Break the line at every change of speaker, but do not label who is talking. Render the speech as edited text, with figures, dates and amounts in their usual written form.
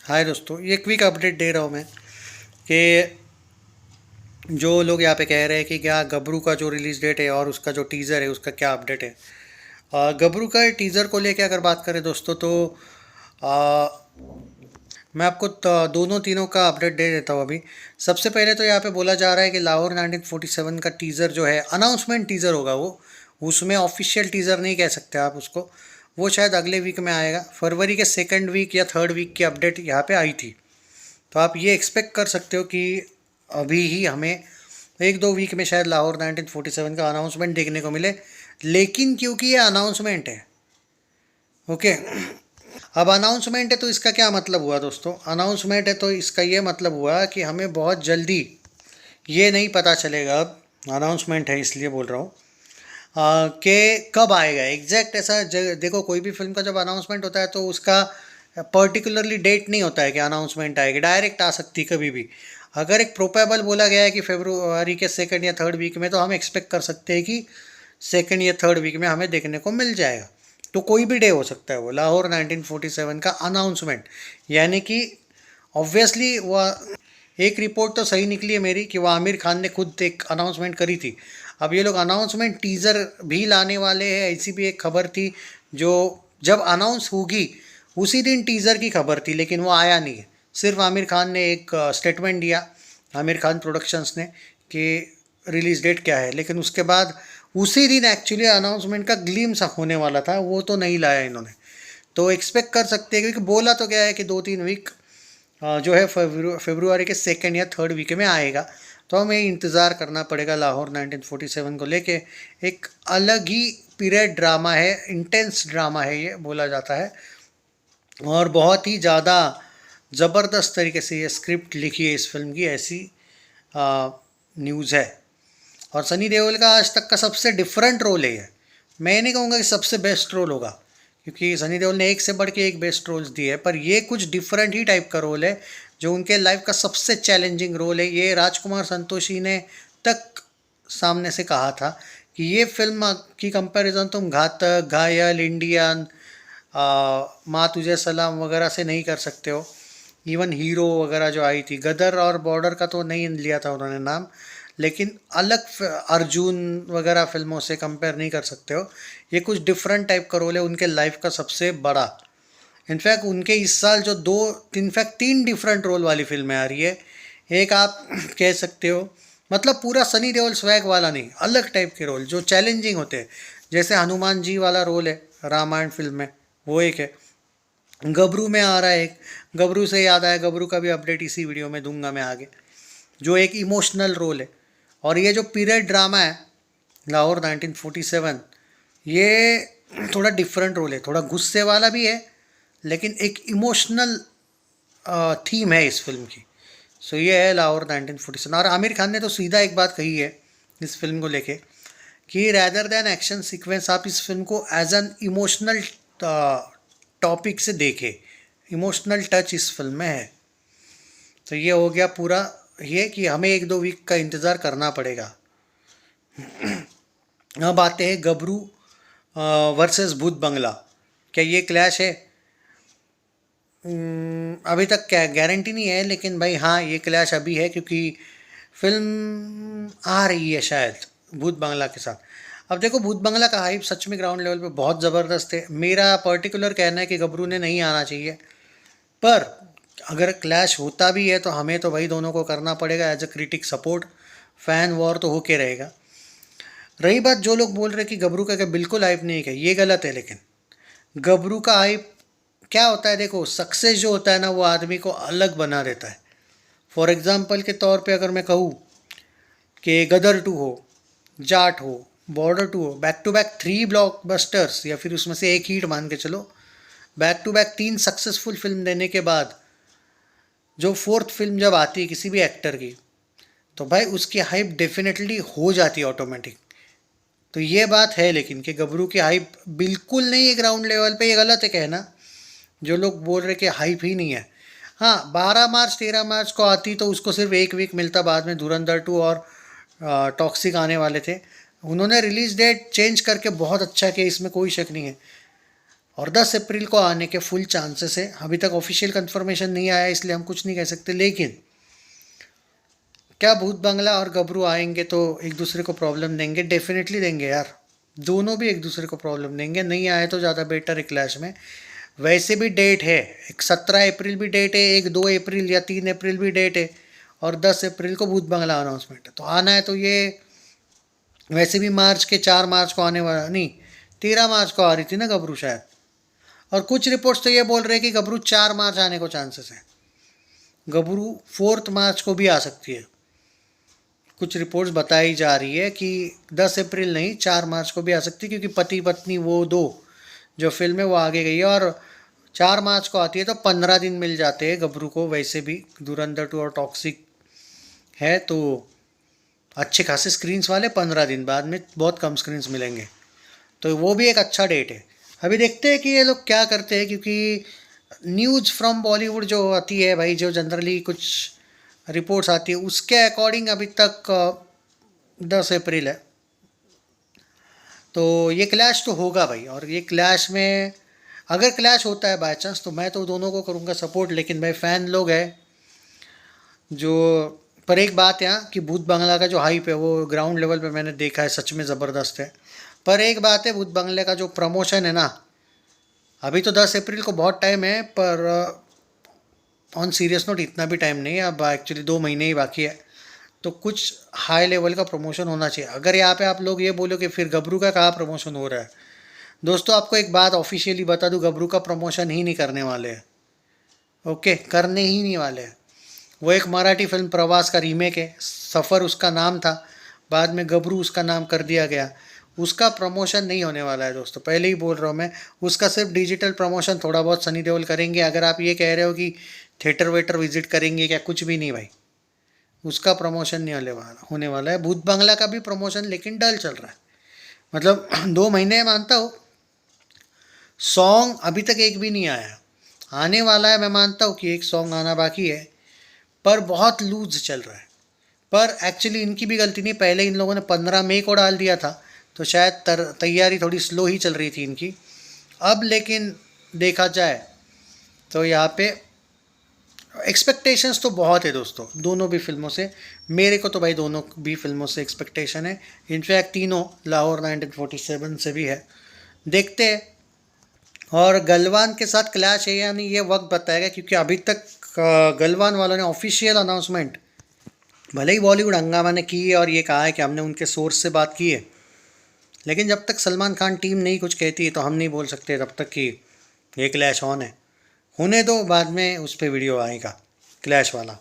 हाय दोस्तों, ये quick update दे रहा हूँ मैं कि जो लोग यहाँ पे कह रहे हैं कि क्या गबरू का जो रिलीज़ डेट है और उसका जो टीज़र है उसका क्या अपडेट है। गबरू का टीज़र को लेके अगर बात करें दोस्तों तो आ, मैं आपको दोनों तीनों का अपडेट दे देता हूँ अभी। सबसे पहले तो यहाँ पे बोला जा रहा है कि लाहौर 1947 का टीज़र जो है अनाउंसमेंट टीज़र होगा वो, उसमें ऑफिशियल टीज़र नहीं कह सकते आप उसको। वो शायद अगले वीक में आएगा, फरवरी के सेकेंड वीक या थर्ड वीक की अपडेट यहाँ पे आई थी। तो आप ये एक्सपेक्ट कर सकते हो कि अभी ही हमें एक दो वीक में शायद लाहौर 1947 का अनाउंसमेंट देखने को मिले। लेकिन क्योंकि ये अनाउंसमेंट है, ओके, अब अनाउंसमेंट है तो इसका क्या मतलब हुआ दोस्तों। अनाउंसमेंट है तो इसका ये मतलब हुआ कि हमें बहुत जल्दी ये नहीं पता चलेगा। अब अनाउंसमेंट है इसलिए बोल रहा हूँ कि कब आएगा एग्जैक्ट। ऐसा देखो, कोई भी फिल्म का जब अनाउंसमेंट होता है तो उसका पर्टिकुलरली डेट नहीं होता है कि अनाउंसमेंट आएगी, डायरेक्ट आ सकती है कभी भी। अगर एक प्रोपेबल बोला गया है कि फेब्रुआरी के सेकंड या थर्ड वीक में, तो हम एक्सपेक्ट कर सकते हैं कि सेकंड या थर्ड वीक में हमें देखने को मिल जाएगा। तो कोई भी डे हो सकता है वो लाहौर 1947 का अनाउंसमेंट। यानी कि ऑब्वियसली वो एक रिपोर्ट तो सही निकली है मेरी कि वो आमिर खान ने खुद एक अनाउंसमेंट करी थी। अब ये लोग अनाउंसमेंट टीज़र भी लाने वाले हैं, ऐसी भी एक खबर थी जो जब अनाउंस होगी उसी दिन टीज़र की खबर थी, लेकिन वो आया नहीं है। सिर्फ आमिर खान ने एक स्टेटमेंट दिया, आमिर खान प्रोडक्शंस ने, कि रिलीज़ डेट क्या है, लेकिन उसके बाद उसी दिन एक्चुअली अनाउंसमेंट का ग्लिम्स होने वाला था, वो तो नहीं लाया इन्होंने। तो एक्सपेक्ट कर सकते हैं, क्योंकि बोला तो क्या है कि 2-3 वीक जो है फेब्रुआरी के सेकेंड या थर्ड वीक में आएगा। तो हमें इंतज़ार करना पड़ेगा लाहौर 1947 को लेके। एक अलग ही पीरियड ड्रामा है, इंटेंस ड्रामा है ये बोला जाता है, और बहुत ही ज़्यादा ज़बरदस्त तरीके से ये स्क्रिप्ट लिखी है इस फिल्म की, ऐसी न्यूज़ है। और सनी देओल का आज तक का सबसे डिफरेंट रोल है ये। मैं नहीं कहूँगा कि सबसे बेस्ट रोल होगा, क्योंकि सनी देओल ने एक से बढ़ के एक बेस्ट रोल्स दिए हैं, पर ये कुछ डिफरेंट ही टाइप का रोल है जो उनके लाइफ का सबसे चैलेंजिंग रोल है। ये राजकुमार संतोषी ने तक सामने से कहा था कि ये फिल्म की कंपैरिजन तुम घातक, घायल, इंडियन, माँ तुझे सलाम वगैरह से नहीं कर सकते हो। इवन हीरो वगैरह जो आई थी, गदर और बॉर्डर का तो नहीं लिया था उन्होंने नाम, लेकिन अलग अर्जुन वगैरह फिल्मों से कंपेयर नहीं कर सकते हो। ये कुछ डिफरेंट टाइप का रोल है, उनके लाइफ का सबसे बड़ा। इनफैक्ट उनके इस साल जो दो, इनफैक्ट तीन डिफरेंट रोल वाली फिल्में आ रही है। एक आप कह सकते हो, मतलब पूरा सनी देओल स्वैग वाला नहीं, अलग टाइप के रोल जो चैलेंजिंग होते हैं। जैसे हनुमान जी वाला रोल है रामायण फिल्म में, वो एक है। गबरू में आ रहा है एक, गबरू से याद आया, गबरू का भी अपडेट इसी वीडियो में दूंगा मैं आगे, जो एक इमोशनल रोल है। और ये जो पीरियड ड्रामा है लाहौर 1947, ये थोड़ा डिफरेंट रोल है, थोड़ा गुस्से वाला भी है, लेकिन एक इमोशनल थीम है इस फिल्म की। सो ये है लाहौर 1947। और आमिर खान ने तो सीधा एक बात कही है इस फिल्म को लेके कि रैदर दैन एक्शन सीक्वेंस, आप इस फिल्म को एज एन इमोशनल टॉपिक से देखें। इमोशनल टच इस फिल्म में है। तो ये हो गया पूरा ये कि हमें एक दो वीक का इंतज़ार करना पड़ेगा। अब आते हैं गबरू वर्सेस भूत बंगला। क्या ये क्लैश है? अभी तक क्या गारंटी नहीं है, लेकिन भाई हाँ, ये क्लैश अभी है, क्योंकि फिल्म आ रही है शायद भूत बंगला के साथ। अब देखो, भूत बंगला का हाइप सच में ग्राउंड लेवल पे बहुत ज़बरदस्त है। मेरा पर्टिकुलर कहना है कि गबरू ने नहीं आना चाहिए, पर अगर क्लैश होता भी है तो हमें तो भाई दोनों को करना पड़ेगा as a critic support. Fan war तो होके रहेगा। रही बात जो लोग बोल रहे कि गबरू का क्या बिल्कुल हाइप नहीं है, ये गलत है। लेकिन गबरू का हाइप क्या होता है, देखो, सक्सेस जो होता है ना, वो आदमी को अलग बना देता है। फॉर एग्ज़ाम्पल के तौर पे अगर मैं कहूँ कि गदर 2 हो, जाट हो, बॉर्डर 2 हो, बैक टू बैक 3 ब्लॉकबस्टर्स, या फिर उसमें से एक हीट मान के चलो, back to back 3 successful film देने के बाद जो फोर्थ फिल्म जब आती है किसी भी एक्टर की, तो भाई उसकी हाइप डेफिनेटली हो जाती है ऑटोमेटिक। तो ये बात है, लेकिन कि गबरू की हाइप बिल्कुल नहीं है ग्राउंड लेवल पे, ये गलत है कहना। जो लोग बोल रहे कि हाइप ही नहीं है, हाँ, 12 मार्च 13 मार्च को आती तो उसको सिर्फ एक वीक मिलता, बाद में धुरंधर 2 और टॉक्सिक आने वाले थे। उन्होंने रिलीज़ डेट चेंज करके बहुत अच्छा किया, इसमें कोई शक नहीं है। और 10 अप्रैल को आने के फुल चांसेस है। अभी तक ऑफिशियल कंफर्मेशन नहीं आया इसलिए हम कुछ नहीं कह सकते, लेकिन क्या भूत बंगला और गबरू आएंगे तो एक दूसरे को प्रॉब्लम देंगे? डेफिनेटली देंगे यार, दोनों भी एक दूसरे को प्रॉब्लम देंगे। नहीं आए तो ज़्यादा बेटर है क्लैश में। वैसे भी डेट है, एक 17 अप्रैल भी डेट है, एक 2 अप्रैल या 3 अप्रैल भी डेट है, और 10 अप्रैल को भूत बंगला अनाउंसमेंट है। तो आना है तो ये वैसे भी मार्च के 4 मार्च को आने वाला, नहीं 13 मार्च को आ रही थी ना गबरू शायद, और कुछ रिपोर्ट्स तो ये बोल रहे हैं कि गबरू 4 मार्च आने को चांसेस है। गबरू 4 मार्च को भी आ सकती है। कुछ रिपोर्ट्स बताई जा रही है कि 10 अप्रैल नहीं 4 मार्च को भी आ सकती है, क्योंकि पति पत्नी वो दो जो फिल्म है वो आगे गई है, और 4 मार्च को आती है तो 15 दिन मिल जाते हैं गबरू को। वैसे भी धुरंधर 2 और टॉक्सिक है तो अच्छे खासे स्क्रीन्स वाले 15 दिन बाद में बहुत कम स्क्रीन्स मिलेंगे, तो वो भी एक अच्छा डेट है। अभी देखते हैं कि ये लोग क्या करते हैं, क्योंकि न्यूज़ फ्रॉम बॉलीवुड जो आती है भाई, जो जनरली कुछ रिपोर्ट्स आती है उसके अकॉर्डिंग अभी तक 10 अप्रैल है। तो ये क्लैश तो होगा भाई, और ये क्लैश में अगर क्लैश होता है बाय चांस तो मैं तो दोनों को करूँगा सपोर्ट, लेकिन भाई फ़ैन लोग हैं जो। पर एक बात है यहाँ कि भूत बंगला का जो हाइप है वो ग्राउंड लेवल पे मैंने देखा है, सच में ज़बरदस्त है। पर एक बात है, भूत बंगले का जो प्रमोशन है ना, अभी तो 10 अप्रैल को बहुत टाइम है, पर ऑन सीरियस नोट इतना भी टाइम नहीं है, अब एक्चुअली 2 महीने ही बाकी है। तो कुछ हाई लेवल का प्रमोशन होना चाहिए। अगर यहाँ पे आप लोग ये बोलो कि फिर गबरू का कहाँ प्रमोशन हो रहा है, दोस्तों आपको एक बात ऑफिशियली बता दूँ, गबरू का प्रमोशन ही नहीं करने वाले हैं। ओके, करने ही नहीं वाले हैं। वो एक मराठी फिल्म प्रवास का रीमेक है, सफ़र उसका नाम था, बाद में गबरू उसका नाम कर दिया गया। उसका प्रमोशन नहीं होने वाला है दोस्तों, पहले ही बोल रहा हूँ मैं। उसका सिर्फ डिजिटल प्रमोशन थोड़ा बहुत सनी देओल करेंगे। अगर आप ये कह रहे हो कि थिएटर वेटर विजिट करेंगे क्या, कुछ भी नहीं भाई, उसका प्रमोशन नहीं होने वाला है। भूत बंगला का भी प्रमोशन लेकिन डल चल रहा है, मतलब 2 महीने मानता हूँ। सॉन्ग अभी तक एक भी नहीं आया, आने वाला है, मैं मानता हूँ कि एक सॉन्ग आना बाकी है, पर बहुत लूज चल रहा है। पर एक्चुअली इनकी भी गलती नहीं, पहले इन लोगों ने 15 मई को डाल दिया था, तो शायद तैयारी थोड़ी स्लो ही चल रही थी इनकी। अब लेकिन देखा जाए तो यहाँ पे एक्सपेक्टेशंस तो बहुत है दोस्तों, दोनों भी फिल्मों से। मेरे को तो भाई दोनों भी फिल्मों से एक्सपेक्टेशन है, इनफैक्ट तीनों लाहौर 1947 से भी है। देखते हैं, और गलवान के साथ क्लैश है या नहीं ये वक्त बताएगा, क्योंकि अभी तक गलवान वालों ने ऑफिशियल अनाउंसमेंट, भले ही बॉलीवुड हंगामा ने की है और ये कहा है कि हमने उनके सोर्स से बात की है, लेकिन जब तक सलमान खान टीम नहीं कुछ कहती है तो हम नहीं बोल सकते तब तक कि ये क्लैश ऑन है। होने दो, बाद में उस पर वीडियो आएगा क्लैश वाला।